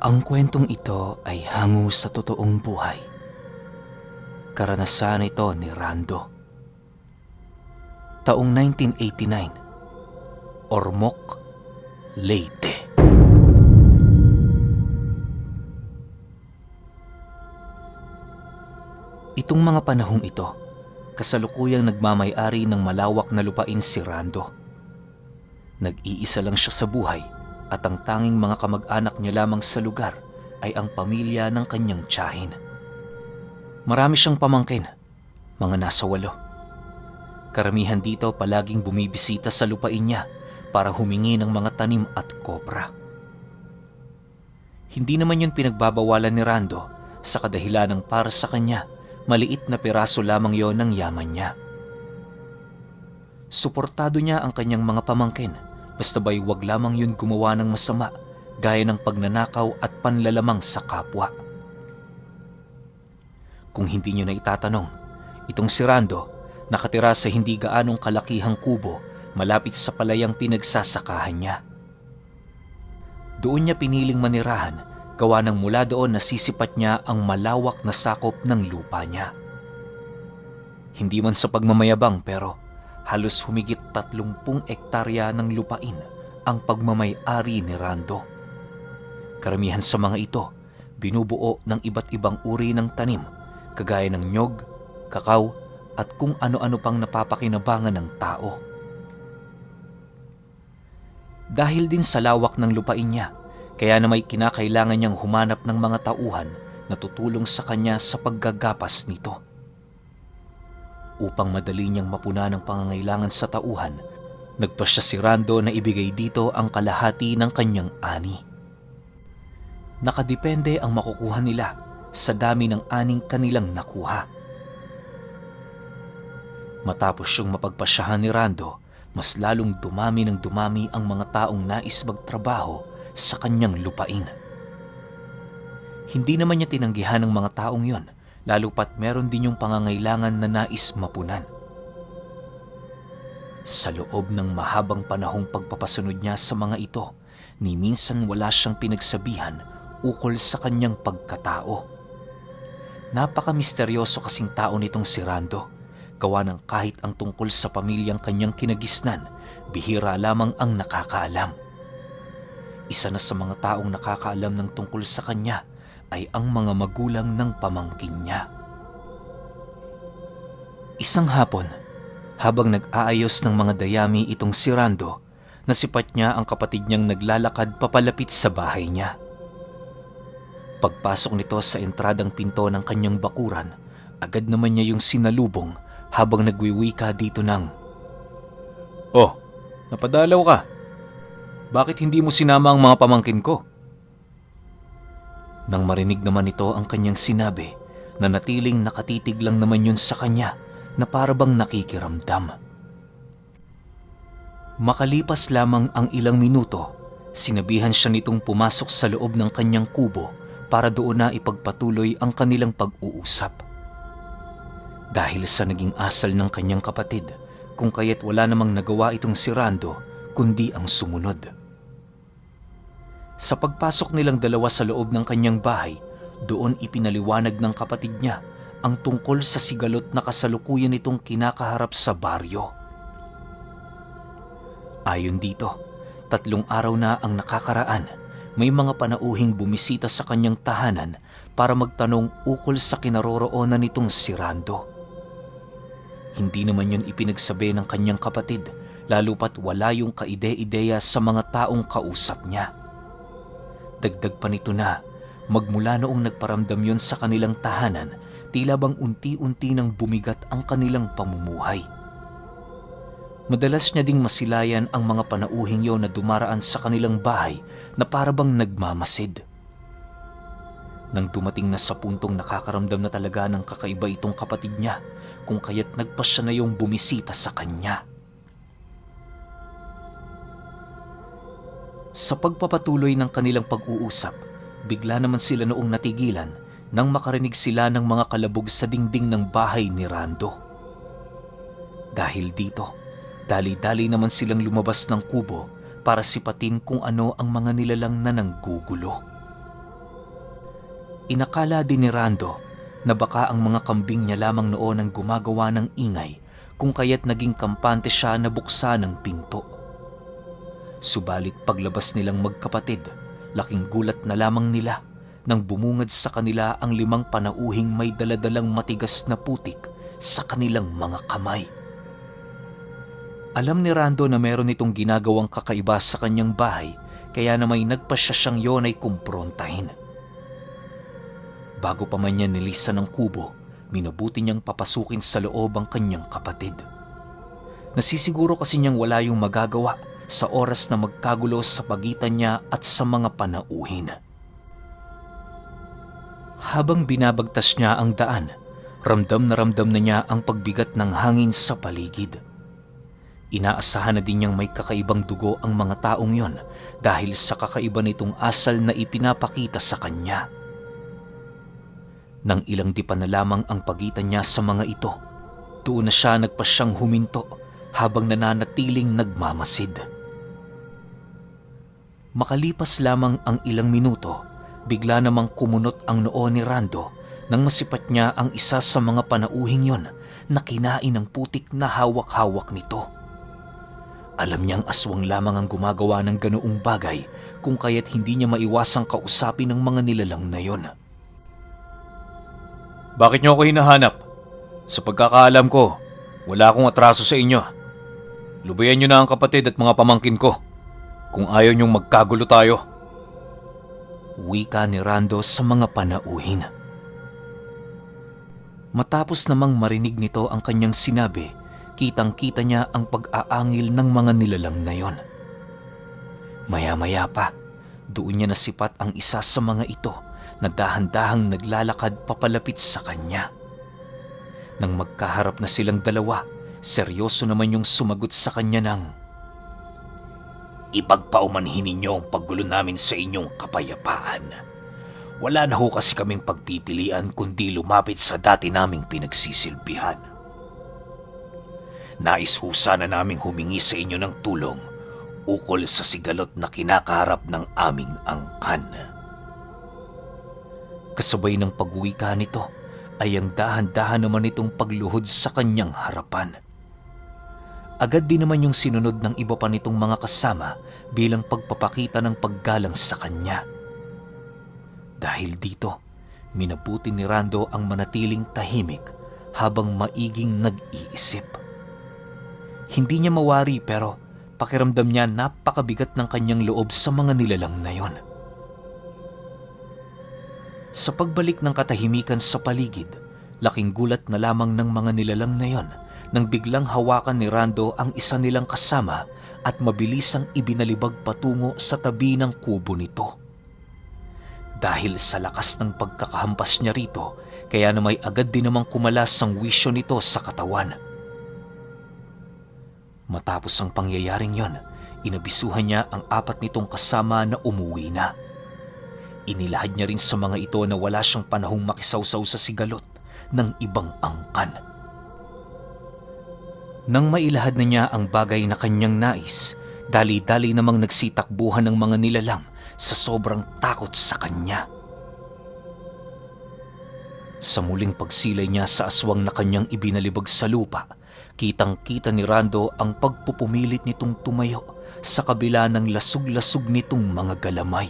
Ang kwentong ito ay hango sa totoong buhay. Karanasan ito ni Rando. Taong 1989, Ormoc, Leyte. Itong mga panahong ito, kasalukuyang nagmamay-ari ng malawak na lupain si Rando. Nag-iisa lang siya sa buhay at ang tanging mga kamag-anak niya lamang sa lugar ay ang pamilya ng kanyang tiyahin. Marami siyang pamangkin, mga nasa 8. Karamihan dito palaging bumibisita sa lupain niya para humingi ng mga tanim at kopra. Hindi naman yun pinagbabawalan ni Rando sa kadahilanang para sa kanya maliit na piraso lamang yon ng yaman niya. Suportado niya ang kanyang mga pamangkin basta ba'y wag lamang yun gumawa ng masama gaya ng pagnanakaw at panlalamang sa kapwa. Kung hindi niyo na itatanong, itong si Rando nakatira sa hindi gaanong kalakihang kubo malapit sa palayang pinagsasakahan niya. Doon niya piniling manirahan gawa ng mula doon nasisipat niya ang malawak na sakop ng lupa niya. Hindi man sa pagmamayabang pero halos humigit 30 ektarya ng lupain ang pagmamay-ari ni Rando. Karamihan sa mga ito binubuo ng iba't ibang uri ng tanim kagaya ng nyog, kakao at kung ano-ano pang napapakinabangan ng tao. Dahil din sa lawak ng lupain niya, kaya na may kinakailangan niyang humanap ng mga tauhan na tutulong sa kanya sa paggagapas nito. Upang madali niyang mapuna ng pangangailangan sa tauhan, nagpasya si Rando na ibigay dito ang kalahati ng kanyang ani. Nakadepende ang makukuha nila sa dami ng aning kanilang nakuha. Matapos siyang mapagpasyahan ni Rando, mas lalong dumami ng dumami ang mga taong nais magtrabaho sa kanyang lupain. Hindi naman niya tinanggihan ng mga taong yon, lalo pat meron din yung pangangailangan na nais mapunan. Sa loob ng mahabang panahong pagpapasunod niya sa mga ito, ni minsan wala siyang pinagsabihan ukol sa kanyang pagkatao. Napaka-misteryoso kasing tao nitong si Rando, gawa ng kahit ang tungkol sa pamilyang kanyang kinagisnan, bihira lamang ang nakakaalam. Isa na sa mga taong nakakaalam ng tungkol sa kanya ay ang mga magulang ng pamangkin niya. Isang hapon, habang nag-aayos ng mga dayami itong si Rando, nasipat niya ang kapatid niyang naglalakad papalapit sa bahay niya. Pagpasok nito sa entradang pinto ng kanyang bakuran, agad naman niya yung sinalubong habang nagwiwika dito ng, "Oh, napadalaw ka. Bakit hindi mo sinama ang mga pamangkin ko?" Nang marinig naman ito ang kanyang sinabi, nanatiling nakatitig lang naman yun sa kanya na parabang nakikiramdam. Makalipas lamang ang ilang minuto, sinabihan siya nitong pumasok sa loob ng kanyang kubo para doon na ipagpatuloy ang kanilang pag-uusap. Dahil sa naging asal ng kanyang kapatid, kung kaya't wala namang nagawa itong si Rando kundi ang sumunod. Sa pagpasok nilang dalawa sa loob ng kanyang bahay, doon ipinaliwanag ng kapatid niya ang tungkol sa sigalot na kasalukuyan nitong kinakaharap sa baryo. Ayon dito, 3 araw na ang nakakaraan, may mga panauhing bumisita sa kanyang tahanan para magtanong ukol sa kinaroroonan nitong si Rando. Hindi naman yun ipinagsabi ng kanyang kapatid, lalo pat wala yung kaide-ideya sa mga taong kausap niya. Dagdag pa nito na, magmula noong nagparamdam yun sa kanilang tahanan, tila bang unti-unti nang bumigat ang kanilang pamumuhay. Madalas niya ding masilayan ang mga panauhing yon na dumaraan sa kanilang bahay na parabang nagmamasid. Nang dumating na sa puntong nakakaramdam na talaga ng kakaiba itong kapatid niya, kung kaya't nagpasya na yung bumisita sa kanya. Sa pagpapatuloy ng kanilang pag-uusap, bigla naman sila noong natigilan nang makarinig sila ng mga kalabog sa dingding ng bahay ni Rando. Dahil dito, dali-dali naman silang lumabas ng kubo para sipatin kung ano ang mga nilalang na nanggugulo. Inakala din ni Rando na baka ang mga kambing niya lamang noon ang gumagawa ng ingay kung kaya't naging kampante siya na buksan ng pinto. Subalit paglabas nilang magkapatid, laking gulat na lamang nila nang bumungad sa kanila ang 5 panauhing may daladalang matigas na putik sa kanilang mga kamay. Alam ni Rando na meron itong ginagawang kakaiba sa kanyang bahay, kaya na may nagpasya siyang yon ay kumprontahin. Bago pa man niya nilisan ng kubo, minabuti niyang papasukin sa loob ang kanyang kapatid. Nasisiguro kasi niyang wala yung magagawa sa oras na magkagulo sa pagitan niya at sa mga panauhin. Habang binabagtas niya ang daan, ramdam na niya ang pagbigat ng hangin sa paligid. Inaasahan na din niyang may kakaibang dugo ang mga taong yon dahil sa kakaiba nitong asal na ipinapakita sa kanya. Nang ilang dipa na lamang ang pagitan niya sa mga ito, doon na siya nagpasyang huminto habang nananatiling nagmamasid. Makalipas lamang ang ilang minuto, bigla namang kumunot ang noo ni Rando nang masipat niya ang isa sa mga panauhing yon na kinain ng putik na hawak-hawak nito. Alam niyang aswang lamang ang gumagawa ng ganoong bagay kung kaya't hindi niya maiwasang kausapin ng mga nilalang na yon. Bakit niyo ako hinahanap? Sa pagkakaalam ko, wala akong atraso sa inyo. Lubayan niyo na ang kapatid at mga pamangkin ko kung ayaw niyong magkagulo tayo. Wika ni Rando sa mga panauhin. Matapos namang marinig nito ang kanyang sinabi, kitang-kita niya ang pag-aangil ng mga nilalang na yon. Maya-maya pa, doon niya nasipat ang isa sa mga ito na dahan-dahang naglalakad papalapit sa kanya. Nang magkaharap na silang dalawa, seryoso naman yung sumagot sa kanya ng, "Ipagpaumanhin ninyo ang paggulo namin sa inyong kapayapaan. Wala na ho kasi kaming pagpipilian kundi lumapit sa dati naming pinagsisilbihan. Nais ho sana naming humingi sa inyo ng tulong ukol sa sigalot na kinakaharap ng aming angkan." Kasabay ng pagwika nito ay ang dahan-dahan naman itong pagluhod sa kanyang harapan. Agad din naman yung sinunod ng iba pa nitong mga kasama bilang pagpapakita ng paggalang sa kanya. Dahil dito, minabuti ni Rando ang manatiling tahimik habang maiging nag-iisip. Hindi niya mawari pero pakiramdam niya napakabigat ng kanyang loob sa mga nilalang na yon. Sa pagbalik ng katahimikan sa paligid, laking gulat na lamang ng mga nilalang na yon nang biglang hawakan ni Rando ang isa nilang kasama at mabilisang ibinalibag patungo sa tabi ng kubo nito. Dahil sa lakas ng pagkakahampas niya rito, kaya na may agad din namang kumalas ang wisyo nito sa katawan. Matapos ang pangyayaring yon, inabisuhan niya ang 4 nitong kasama na umuwi na. Inilahad niya rin sa mga ito na wala siyang panahong makisawsaw sa sigalot ng ibang angkan. Nang mailahad na niya ang bagay na kanyang nais, dali-dali namang nagsitakbuhan ng mga nilalang sa sobrang takot sa kanya. Sa muling pagsilay niya sa aswang na kanyang ibinalibag sa lupa, kitang-kita ni Rando ang pagpupumilit nitong tumayo sa kabila ng lasug-lasug nitong mga galamay.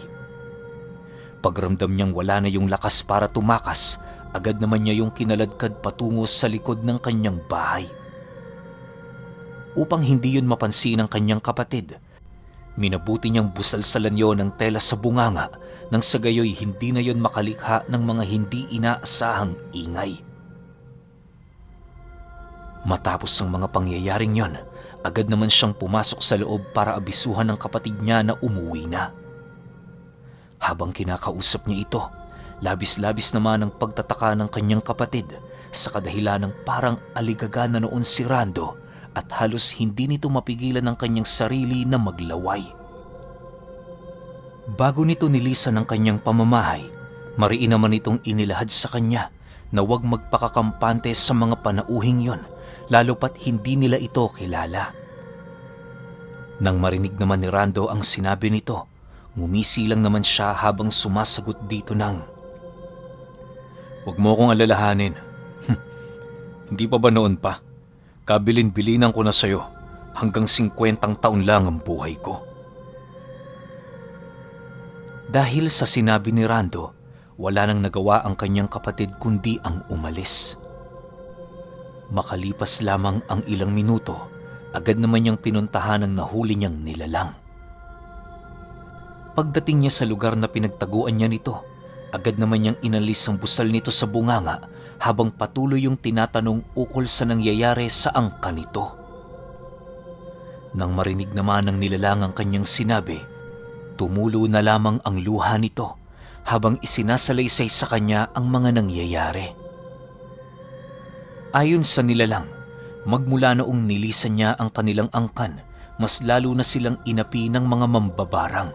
Pagramdam niyang wala na yung lakas para tumakas, agad naman niya yung kinaladkad patungo sa likod ng kanyang bahay. Upang hindi yun mapansin ng kanyang kapatid, minabuti niyang busalsalan yon ng tela sa bunganga nang sa gayoy hindi na yon makalikha ng mga hindi inaasahang ingay. Matapos ang mga pangyayaring yon, agad naman siyang pumasok sa loob para abisuhan ng kapatid niya na umuwi na. Habang kinakausap niya ito, labis-labis naman ang pagtataka ng kanyang kapatid sa kadahilan ng parang aligaga na noon si Rando at halos hindi nito mapigilan ang kanyang sarili na maglaway. Bago nito nilisan ang kanyang pamamahay, mariin naman itong inilahad sa kanya na huwag magpakakampante sa mga panauhing yon, lalo pat hindi nila ito kilala. Nang marinig naman ni Rando ang sinabi nito, ngumisi lang naman siya habang sumasagot dito ng, Huwag mo akong alalahanin. Hindi pa ba noon pa? Kabilin-bilinan ko na sa'yo hanggang 50 taon lang ang buhay ko. Dahil sa sinabi ni Rando, wala nang nagawa ang kanyang kapatid kundi ang umalis. Makalipas lamang ang ilang minuto, agad naman niyang pinuntahan ang nahuli niyang nilalang. Pagdating niya sa lugar na pinagtaguan niya nito, agad naman niyang inalis ang busal nito sa bunganga habang patuloy yung tinatanong ukol sa nangyayari sa angkan nito. Nang marinig naman ng nilalang ang kanyang sinabi, tumulo na lamang ang luha nito habang isinasalaysay sa kanya ang mga nangyayari. Ayon sa nilalang, magmula noong nilisan niya ang kanilang angkan, mas lalo na silang inapi ng mga mambabarang.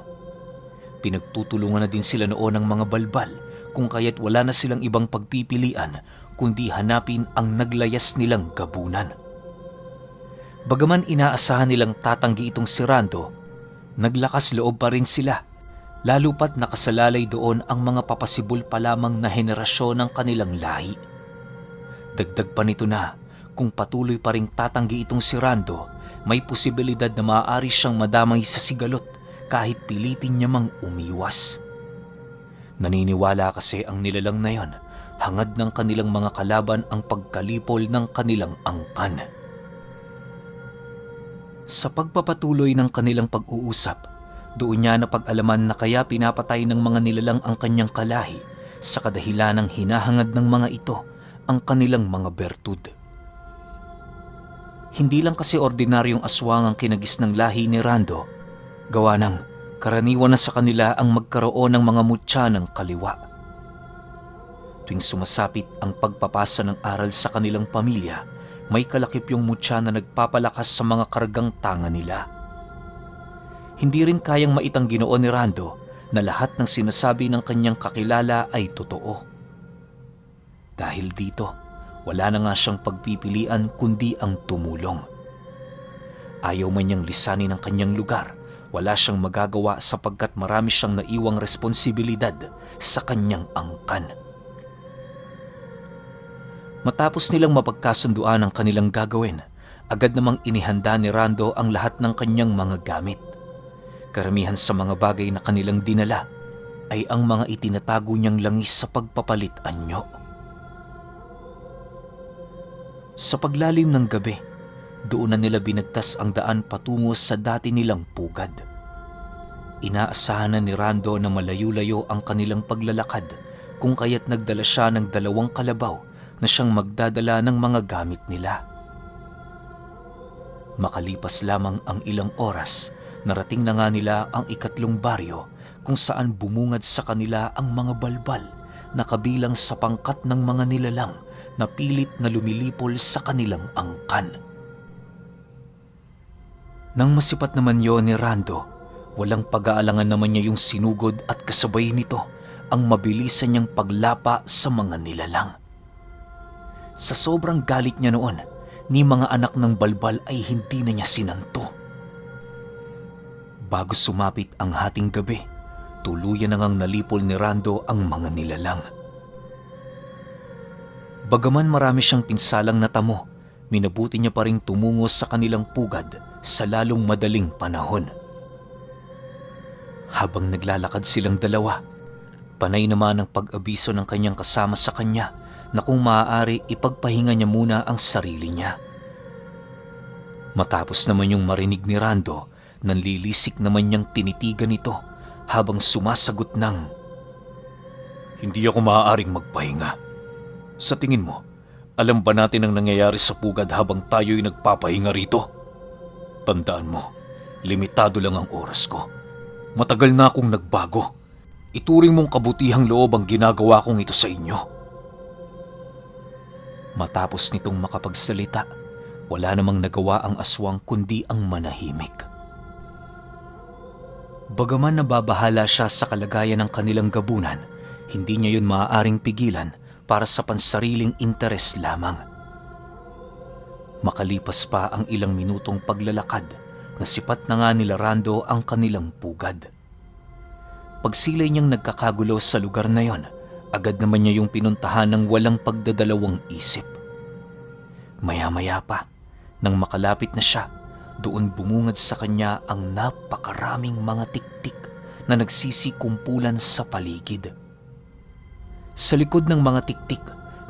Pinagtutulungan na din sila noon ng mga balbal kung kaya't wala na silang ibang pagpipilian kundi hanapin ang naglayas nilang gabunan. Bagaman inaasahan nilang tatanggi itong si Rando, naglakas loob pa rin sila, lalo pat nakasalalay doon ang mga papasibol pa lamang na henerasyon ng kanilang lahi. Dagdag pa nito na, kung patuloy pa ring tatanggi itong si Rando, may posibilidad na maaari siyang madamay sa sigalot kahit pilitin niya mang umiwas. Naniniwala kasi ang nilalang na yon, hangad ng kanilang mga kalaban ang pagkalipol ng kanilang angkan. Sa pagpapatuloy ng kanilang pag-uusap, doon niya napag-alaman na kaya pinapatay ng mga nilalang ang kanyang kalahi sa kadahilan ng hinahangad ng mga ito ang kanilang mga bertud. Hindi lang kasi ordinaryong aswang ang kinagis ng lahi ni Rando, gawa ng karaniwan na sa kanila ang magkaroon ng mga mutya ng kaliwa. Tuwing sumasapit ang pagpapasa ng aral sa kanilang pamilya, may kalakip yung mutya na nagpapalakas sa mga kargang tanga nila. Hindi rin kayang maitang Ginoo ni Rando na lahat ng sinasabi ng kanyang kakilala ay totoo. Dahil dito, wala na nga siyang pagpipilian kundi ang tumulong. Ayaw man niyang lisanin ang kanyang lugar, wala siyang magagawa sapagkat marami siyang naiwang responsibilidad sa kanyang angkan. Matapos nilang mapagkasunduan ang kanilang gagawin, agad namang inihanda ni Rando ang lahat ng kanyang mga gamit. Karamihan sa mga bagay na kanilang dinala ay ang mga itinatago niyang langis sa pagpapalit anyo. Sa paglalim ng gabi, doon na nila binagtas ang daan patungo sa dati nilang pugad. Inaasahan na ni Rando na malayo-layo ang kanilang paglalakad kung kaya't nagdala siya ng 2 kalabaw na siyang magdadala ng mga gamit nila. Makalipas lamang ang ilang oras, narating na nga nila ang 3 baryo kung saan bumungad sa kanila ang mga balbal na kabilang sa pangkat ng mga nilalang na pilit na lumilipol sa kanilang angkan. Nang masipat naman yon ni Rando, walang pag-aalangan naman niya yung sinugod at kasabay nito ang mabilisan niyang paglapa sa mga nilalang. Sa sobrang galit niya noon, ni mga anak ng balbal ay hindi na niya sinanto. Bago sumapit ang hating gabi, tuluyan na ngang nalipol ni Rando ang mga nilalang. Bagaman marami siyang pinsalang natamo, minabuti niya pa ring tumungo sa kanilang pugad sa lalong madaling panahon. Habang naglalakad silang dalawa, panay naman ang pag-abiso ng kanyang kasama sa kanya na kung maaari ipagpahinga niya muna ang sarili niya. Matapos naman yung marinig ni Rando, nanlilisik naman niyang tinitigan ito habang sumasagot ng, "Hindi ako maaaring magpahinga. Sa tingin mo, alam ba natin ang nangyayari sa pugad habang tayo'y nagpapahinga rito? Tandaan mo, limitado lang ang oras ko. Matagal na akong nagbago. Ituring mong kabutihang loob ang ginagawa kong ito sa inyo." Matapos nitong makapagsalita, wala namang nagawa ang aswang kundi ang manahimik. Bagaman nababahala siya sa kalagayan ng kanilang gabunan, hindi niya yun maaaring pigilan para sa pansariling interes lamang. Makalipas pa ang ilang minutong paglalakad, nasipat na nga nila Rando ang kanilang pugad. Pagsilay niyang nagkakagulo sa lugar na yon, Agad naman niya yung pinuntahan ng walang pagdadalawang isip. Maya-maya pa, nang makalapit na siya, doon bumungad sa kanya ang napakaraming mga tiktik na nagsisikumpulan sa paligid. Sa likod ng mga tiktik,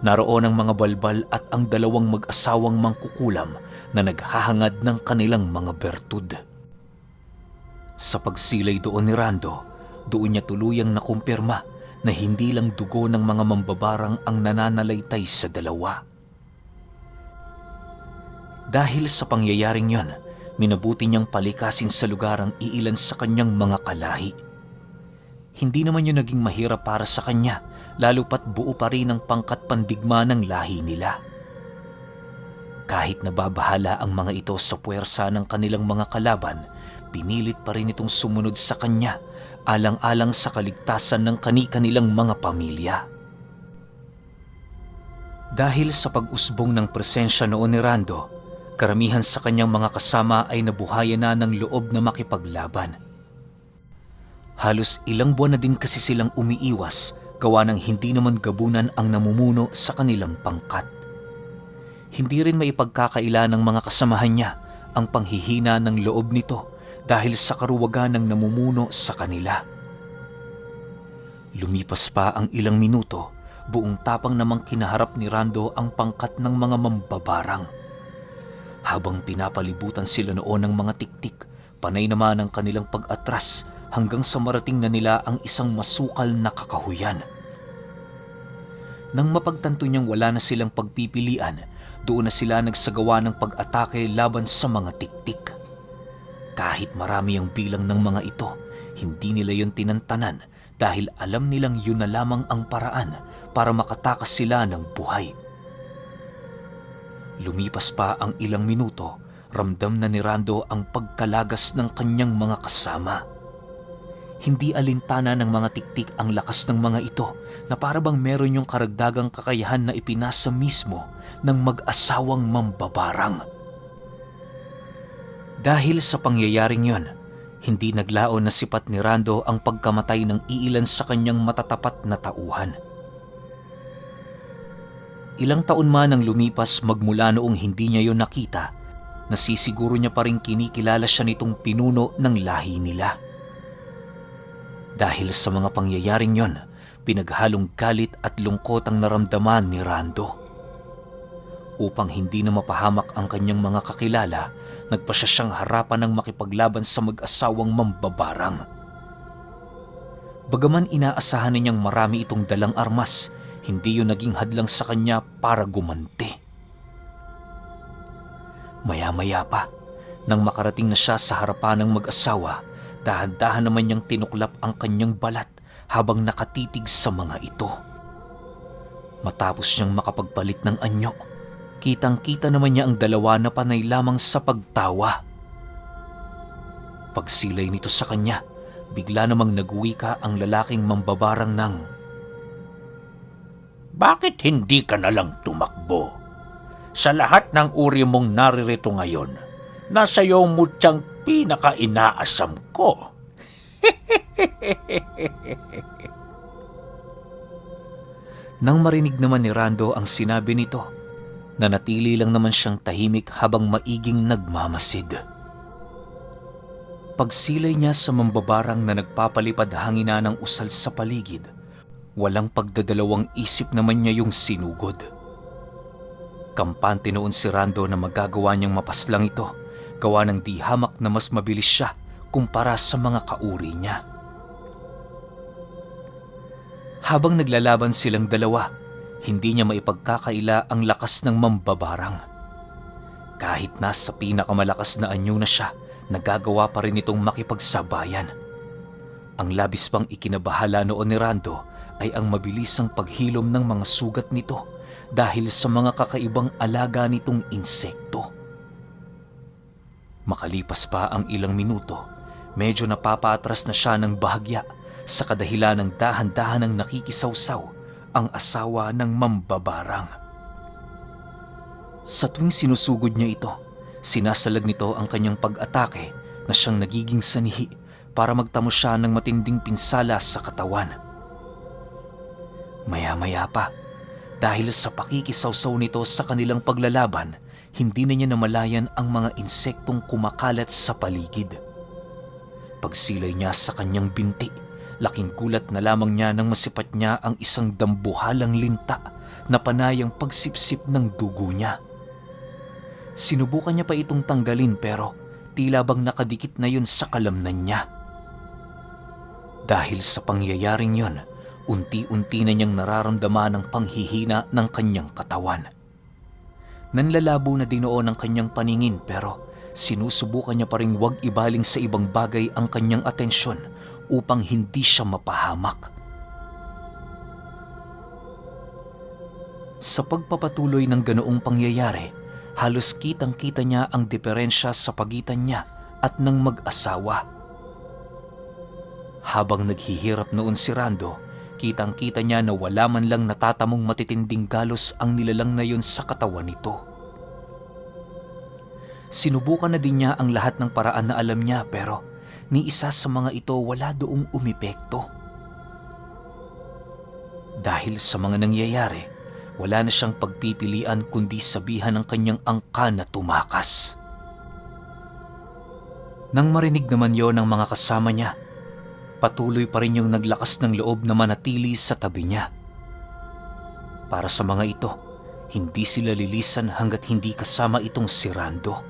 naroon ang mga balbal at ang dalawang mag-asawang mangkukulam na naghahangad ng kanilang mga bertud. Sa pagsilay doon ni Rando, doon niya tuluyang nakumpirma na hindi lang dugo ng mga mambabarang ang nananalaytay sa dalawa. Dahil sa pangyayaring yon, minabuti niyang palikasin sa lugar ang iilan sa kanyang mga kalahi. Hindi naman yun naging mahirap para sa kanya, lalo pat buo pa rin ang pangkat pandigma ng lahi nila. Kahit nababahala ang mga ito sa puwersa ng kanilang mga kalaban, pinilit pa rin itong sumunod sa kanya, alang-alang sa kaligtasan ng kani-kanilang mga pamilya. Dahil sa pag-usbong ng presensya noon ni Rando, karamihan sa kanyang mga kasama ay nabuhayan na ng loob na makipaglaban. Halos ilang buwan na din kasi silang umiiwas, gawa ng hindi naman gabunan ang namumuno sa kanilang pangkat. Hindi rin maipagkakaila ng mga kasamahan niya ang panghihina ng loob nito dahil sa karuwagan ng namumuno sa kanila. Lumipas pa ang ilang minuto, buong tapang namang kinaharap ni Rando ang pangkat ng mga mambabarang. Habang pinapalibutan sila noon ng mga tiktik, panay naman ang kanilang pag-atras hanggang sa marating na nila ang isang masukal na kakahuyan. Nang mapagtanto niyang wala na silang pagpipilian, doon na sila nagsagawa ng pag-atake laban sa mga tiktik. Kahit marami ang bilang ng mga ito, hindi nila yon tinantanan dahil alam nilang yun na lamang ang paraan para makatakas sila ng buhay. Lumipas pa ang ilang minuto, ramdam na ni Rando ang pagkalagas ng kanyang mga kasama. Hindi alintana ng mga tiktik ang lakas ng mga ito na para bang meron yung karagdagang kakayahan na ipinasa mismo ng mag-asawang mambabarang. Dahil sa pangyayaring yon, hindi naglaon na sipat ni Rando ang pagkamatay ng iilan sa kanyang matatapat na tauhan. Ilang taon man ang lumipas magmula noong hindi niya yon nakita, nasisiguro niya pa rin kinikilala siya nitong pinuno ng lahi nila. Dahil sa mga pangyayaring yon, pinaghalong galit at lungkot ang naramdaman ni Rando. Upang hindi na mapahamak ang kanyang mga kakilala, nagpasya siyang harapan ng makipaglaban sa mag-asawang mambabarang. Bagaman inaasahan niyang marami itong dalang armas, hindi yun naging hadlang sa kanya para gumanti. Maya-maya pa, nang makarating na siya sa harapan ng mag-asawa, dahan-dahan naman niyang tinuklap ang kanyang balat habang nakatitig sa mga ito. Matapos niyang makapagpalit ng anyo, kitang-kita naman niya ang dalawa na panay lamang sa pagtawa. Pagsilay nito sa kanya, bigla namang nagwika ang lalaking mambabarang ng, "Bakit hindi ka nalang tumakbo? Sa lahat ng uri mong naririto ngayon, nasa iyo mutyang pinaka-inaasam ko." Nang marinig naman ni Rando ang sinabi nito, nanatili lang naman siyang tahimik habang maiging nagmamasid. Pagsilay niya sa mambabarang na nagpapalipad hangina ng usal sa paligid, walang pagdadalawang isip naman niya yung sinugod. Kampante noon si Rando na magagawa niyang mapaslang ito, gawa ng di hamak na mas mabilis siya kumpara sa mga kauri niya. Habang naglalaban silang dalawa, hindi niya maipagkakaila ang lakas ng mambabarang. Kahit nasa pinakamalakas na anyo na siya, nagagawa pa rin itong makipagsabayan. Ang labis pang ikinabahala noon ni Rando ay ang mabilisang paghilom ng mga sugat nito dahil sa mga kakaibang alaga nitong insekto. Makalipas pa ang ilang minuto, medyo napapatras na siya ng bahagya sa kadahilan ng dahan-dahan ng nakikisawsaw ang asawa ng mambabarang. Sa tuwing sinusugod niya ito, sinasalag nito ang kanyang pag-atake na siyang nagiging sanhi para magtamo siya ng matinding pinsala sa katawan. Maya-maya pa, dahil sa pakikisawsaw nito sa kanilang paglalaban, hindi na niya namalayan ang mga insektong kumakalat sa paligid. Pagsilay niya sa kanyang binti, laking gulat na lamang niya nang masipat niya ang isang dambuhalang linta na panayang pagsipsip ng dugo niya. Sinubukan niya pa itong tanggalin pero tila bang nakadikit na yun sa kalamnan niya. Dahil sa pangyayaring yun, unti-unti na niyang nararamdaman ang panghihina ng kanyang katawan. Nanlalabo na din noon ang kanyang paningin pero sinusubukan niya pa ring huwag ibaling sa ibang bagay ang kanyang atensyon upang hindi siya mapahamak. Sa pagpapatuloy ng ganoong pangyayari, halos kitang-kita niya ang diferensya sa pagitan niya at ng mag-asawa. Habang naghihirap noon si Rando, kitang-kita niya na wala man lang natatamong matitinding galos ang nilalang na yun sa katawan nito. Sinubukan na din niya ang lahat ng paraan na alam niya pero ni isa sa mga ito wala doong umepekto. Dahil sa mga nangyayari, wala na siyang pagpipilian kundi sabihan ng kanyang angkan na tumakas. Nang marinig naman yon ng mga kasama niya, patuloy pa rin yung naglakas ng loob na manatili sa tabi niya. Para sa mga ito, hindi sila lilisan hanggat hindi kasama itong si Rando.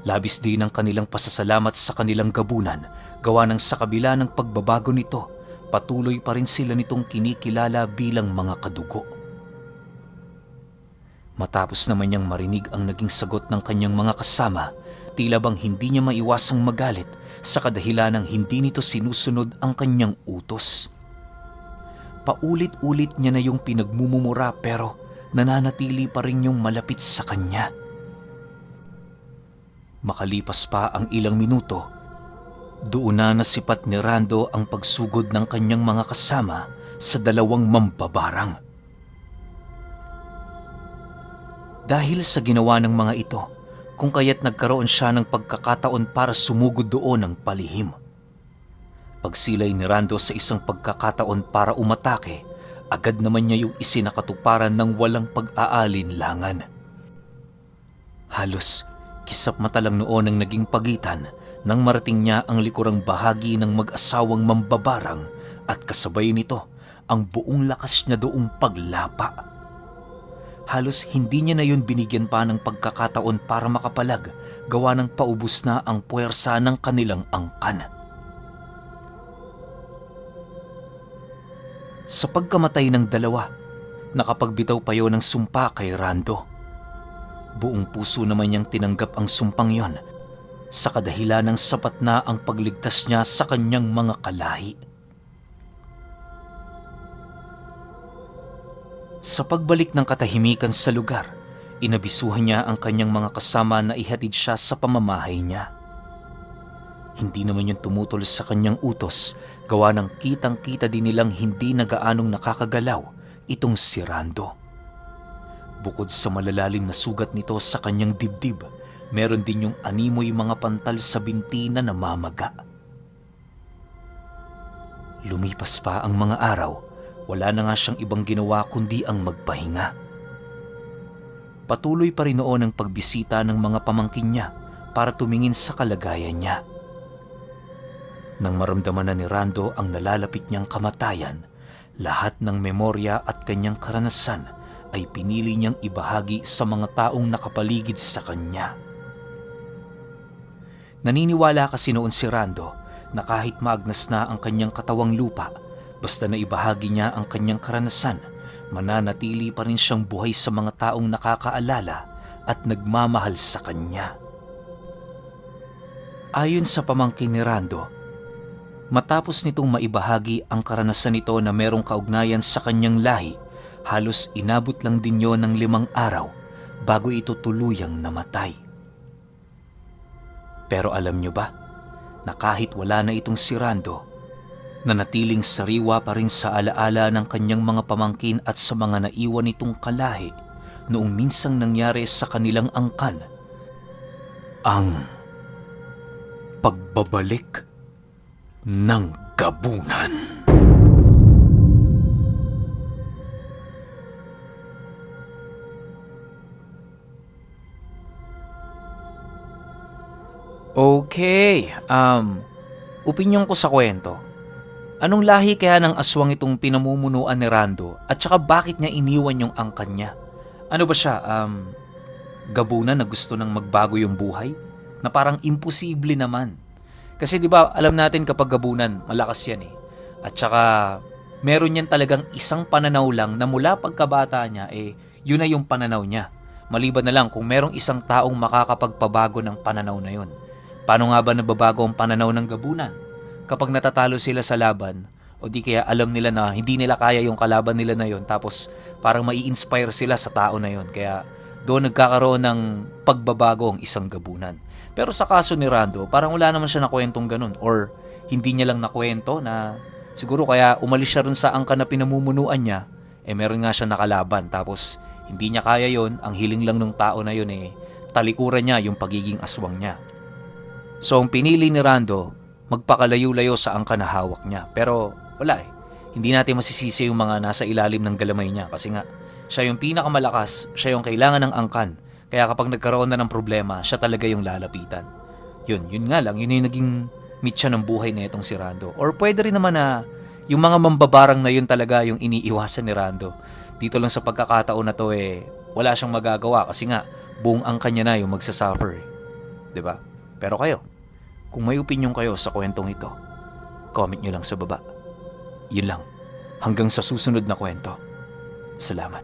Labis din ang kanilang pasasalamat sa kanilang gabunan, gawa ng sa kabila ng pagbabago nito, patuloy pa rin sila nitong kinikilala bilang mga kadugo. Matapos naman niyang marinig ang naging sagot ng kanyang mga kasama, tila bang hindi niya maiwasang magalit sa kadahilan ng hindi nito sinusunod ang kanyang utos. Paulit-ulit niya na yung pinagmumumura pero nananatili pa rin yung malapit sa kanya. Makalipas pa ang ilang minuto, doon na nasipat ni Rando ang pagsugod ng kanyang mga kasama sa dalawang mambabarang. Dahil sa ginawa ng mga ito, kung kaya't nagkaroon siya ng pagkakataon para sumugod doon ng palihim. Pagsilay ni Rando sa isang pagkakataon para umatake, agad naman niya yung isinakatuparan ng walang pag-aalinlangan. Halos kisap mata lang noon ang naging pagitan nang marating niya ang likurang bahagi ng mag-asawang mambabarang at kasabay nito ang buong lakas niya doong paglapa. Halos hindi niya na yun binigyan pa ng pagkakataon para makapalag, gawa ng paubos na ang puwersa ng kanilang angkan. Sa pagkamatay ng dalawa, nakapagbitaw pa yun ng sumpa kay Rando. Buong puso naman niyang tinanggap ang sumpang yon sa kadahilan ng sapat na ang pagligtas niya sa kanyang mga kalahi. Sa pagbalik ng katahimikan sa lugar, inabisuhan niya ang kanyang mga kasama na ihatid siya sa pamamahay niya. Hindi naman yun tumutol sa kanyang utos, gawa ng kitang-kita din nilang hindi na gaanong nakakagalaw itong si Rando. Bukod sa malalalim na sugat nito sa kanyang dibdib, meron din yung animoy mga pantal sa binti na namamaga. Lumipas pa ang mga araw, wala na nga siyang ibang ginawa kundi ang magpahinga. Patuloy pa rin noon ang pagbisita ng mga pamangkin niya para tumingin sa kalagayan niya. Nang maramdaman na ni Rando ang nalalapit niyang kamatayan, lahat ng memorya at kanyang karanasan ay pinili niyang ibahagi sa mga taong nakapaligid sa kanya. Naniniwala kasi noon si Rando na kahit maagnas na ang kanyang katawang lupa, basta na ibahagi niya ang kanyang karanasan, mananatili pa rin siyang buhay sa mga taong nakakaalala at nagmamahal sa kanya. Ayon sa pamangkin ni Rando, matapos nitong maibahagi ang karanasan nito na merong kaugnayan sa kanyang lahi, halos inabot lang din yon ng 5 araw bago ito tuluyang namatay. Pero alam niyo ba na kahit wala na itong si Rando, nanatiling sariwa pa rin sa alaala ng kanyang mga pamangkin at sa mga naiwan nitong kalahi noong minsang nangyari sa kanilang angkan, ang pagbabalik ng gabunan. Okay, opinyon ko sa kwento. Anong lahi kaya ng aswang itong pinamumunuan ni Rando at saka bakit niya iniwan yung angkan niya? Ano ba siya, gabunan na gusto nang magbago yung buhay? Na parang imposible naman. Kasi 'di ba, alam natin kapag gabunan, malakas 'yan eh. At saka meron yan talagang isang pananaw lang na mula pagkabata niya yun na yung pananaw niya. Maliban na lang kung merong isang taong makakapagpabago ng pananaw na yun. Paano nga ba nababago ang pananaw ng gabunan? Kapag natatalo sila sa laban, o di kaya alam nila na hindi nila kaya yung kalaban nila na yun, tapos parang mai-inspire sila sa tao na yun. Kaya doon nagkakaroon ng pagbabago ang isang gabunan. Pero sa kaso ni Rando, parang wala naman siya nakwentong ganun. Or hindi niya lang nakwento na siguro kaya umalis siya rin sa angka na pinamumunuan niya, meron nga siya nakalaban. Tapos hindi niya kaya yon, ang hiling lang ng tao na yun talikuran niya yung pagiging aswang niya. So ang pinili ni Rando, magpakalayo-layo sa angka na hawak niya. Pero wala hindi natin masisisi yung mga nasa ilalim ng galamay niya kasi nga siya yung pinakamalakas, siya yung kailangan ng angkan. Kaya kapag nagkaroon na ng problema, siya talaga yung lalapitan. Yun nga lang, yun yung naging mitya ng buhay na itong si Rando. Or pwede rin naman na yung mga mambabarang na yun talaga yung iniiwasan ni Rando. Dito lang sa pagkakataon na to wala siyang magagawa kasi nga buong angkan niya na yung magsasuffer. 'Di ba? Pero kayo, kung may opinion kayo sa kwentong ito, comment nyo lang sa baba. Yun lang. Hanggang sa susunod na kwento. Salamat.